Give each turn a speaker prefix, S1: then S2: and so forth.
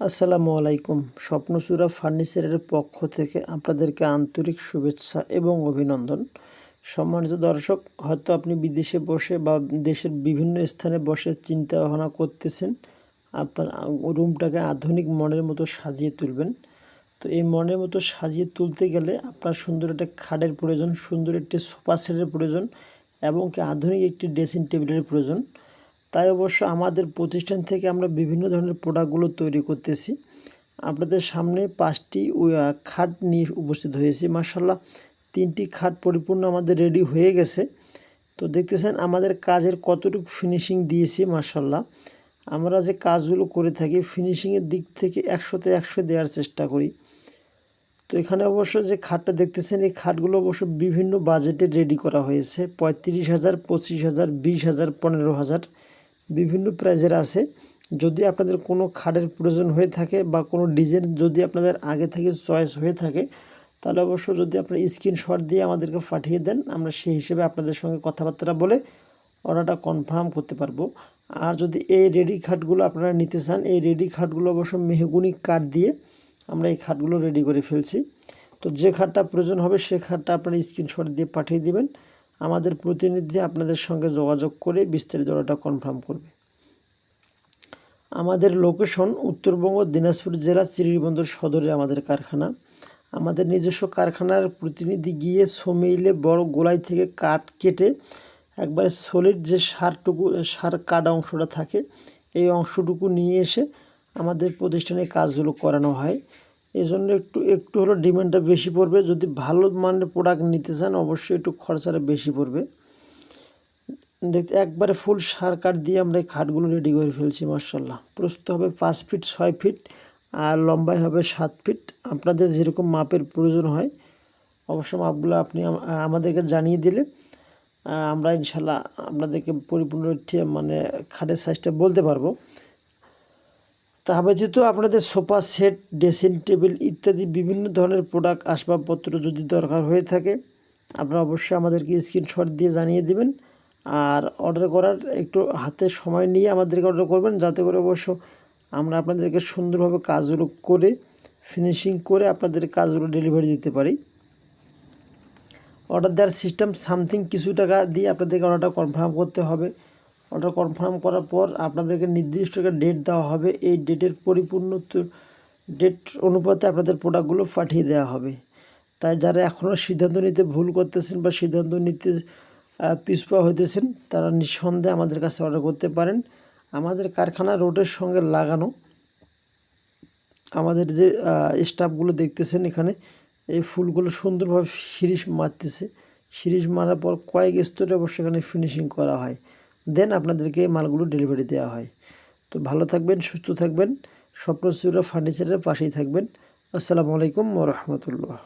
S1: আসসালামু আলাইকুম। স্বপ্নচূড়া ফার্নিচারের পক্ষ থেকে আপনাদেরকে আন্তরিক শুভেচ্ছা এবং অভিনন্দন। সম্মানিত দর্শক, হয়তো আপনি বিদেশে বসে বা দেশের বিভিন্ন স্থানে বসে চিন্তা ভাবনা করতেছেন আপনার রুমটাকে আধুনিক মনের মতো সাজিয়ে তুলবেন। তো এই মনের মতো সাজিয়ে তুলতে গেলে আপনার সুন্দর একটা খাটের প্রয়োজন, সুন্দর একটি সোফা সেটের প্রয়োজন এবং কি আধুনিক একটি ড্রেসিং টেবিলের প্রয়োজন। তাই অবশ্য আমাদের প্রতিষ্ঠান থেকে আমরা বিভিন্ন ধরনের প্রোডাক্টগুলো তৈরি করতেছি। আপনাদের সামনে 5টি খাট নিয়ে উপস্থিত হয়েছি। মাশাআল্লাহ, 3টি খাট পরিপূর্ণ আমাদের রেডি হয়ে গেছে। তো দেখতেছেন আমাদের কাজের কতটুকু ফিনিশিং দিয়েছি। মাশাআল্লাহ, আমরা যে কাজগুলো করে থাকি ফিনিশিংয়ের দিক থেকে 100তে 100 দেওয়ার চেষ্টা করি। তো এখানে অবশ্য যে খাটটা দেখতেছেন এই খাটগুলো অবশ্য বিভিন্ন বাজেটে রেডি করা হয়েছে। 35,000, 25,000, 20,000, 15,000 বিভিন্ন প্রাইজের আছে। যদি আপনাদের কোনো খাটের প্রয়োজন হয়ে থাকে বা কোনো ডিজাইন যদি আপনাদের আগে থেকে চয়েস হয়ে থাকে, তাহলে অবশ্য যদি আপনার স্ক্রিনশট দিয়ে আমাদেরকে পাঠিয়ে দেন, আমরা সেই হিসেবে আপনাদের সঙ্গে কথাবার্তা বলে অর্ডারটা কনফার্ম করতে পারবো। আর যদি এই রেডি খাটগুলো আপনারা নিতে চান, এই রেডি খাটগুলো অবশ্য মেহগুনি কাঠ দিয়ে আমরা এই খাটগুলো রেডি করে ফেলছি। তো যে খাটটা প্রয়োজন হবে সে খাটটা আপনারা স্ক্রিনশট দিয়ে পাঠিয়ে দিবেন। আমাদের প্রতিনিধি আপনাদের সঙ্গে যোগাযোগ করে বিস্তারিত অর্ডারটা কনফার্ম করবে। আমাদের লোকেশন উত্তরবঙ্গ দিনাজপুর জেলা চিরিরবন্দর সদরে আমাদের কারখানা। আমাদের নিজস্ব কারখানার প্রতিনিধি গিয়ে সমিলে বড় গোলাই থেকে কাঠ কেটে একবারে সলিড যে সার কাটা অংশটা থাকে এই অংশটুকু নিয়ে এসে আমাদের প্রতিষ্ঠানে কাজগুলো করানো হয়। এই জন্য একটু হলো ডিমান্ডটা বেশি পড়বে। যদি ভালো মানের প্রোডাক্ট নিতে চান অবশ্যই একটু খরচাটা বেশি পড়বে। দেখতে একবারে ফুল সার কাঠ দিয়ে আমরা এই খাটগুলো রেডি করে ফেলছি। মাশাআল্লাহ, প্রস্থ হবে 5 ফিট 6 ফিট আর লম্বাই হবে 7 ফিট। আপনাদের যেরকম মাপের প্রয়োজন হয় অবশ্য মাপগুলো আপনি আমাদেরকে জানিয়ে দিলে আমরা ইনশাল্লাহ আপনাদেরকে পরিপূর্ণ মানে খাটের সাইজটা বলতে পারবো। তা ব্যতীত আপনাদের সোফা সেট, ড্রেসিং টেবিল ইত্যাদি বিভিন্ন ধরনের প্রোডাক্ট আসবাবপত্র যদি দরকার হয়ে থাকে আপনারা অবশ্যই আমাদেরকে স্ক্রিনশট দিয়ে জানিয়ে দেবেন। আর অর্ডার করার একটু হাতে সময় নিয়ে আমাদেরকে অর্ডার করবেন, যাতে করে অবশ্য আমরা আপনাদেরকে সুন্দরভাবে কাজগুলো করে ফিনিশিং করে আপনাদের কাজগুলো ডেলিভারি দিতে পারি। অর্ডার দেওয়ার সিস্টেম সামথিং কিছু টাকা দিয়ে আপনাদেরকে অর্ডারটা কনফার্ম করতে হবে। অর্ডার কনফার্ম করার পর আপনাদেরকে নির্দিষ্ট একটা ডেট দেওয়া হবে। এই ডেটের পরিপূর্ণ ডেট অনুপাতে আপনাদের প্রোডাক্টগুলো পাঠিয়ে দেওয়া হবে। তাই যারা এখনও সিদ্ধান্ত নিতে ভুল করতেছেন বা সিদ্ধান্ত নিতে পিছপা হইতেছেন তারা নিঃসন্দেহে আমাদের কাছে অর্ডার করতে পারেন। আমাদের কারখানা রোডের সঙ্গে লাগানো। আমাদের যে স্টাফগুলো দেখতেছেন এখানে এই ফুলগুলো সুন্দরভাবে শিরিষ মারতেছে। শিরিষ মারার পর কয়েক স্তরে অবশ্যই এখানে ফিনিশিং করা হয়, দেন আপনাদেরকে মালগুলো ডেলিভারি দেওয়া হয়। তো ভালো থাকবেন, সুস্থ থাকবেন, স্বপ্নচূড়া ফার্নিচারের পাশেই থাকবেন। আসসালামু আলাইকুম ওয়া রাহমাতুল্লাহ।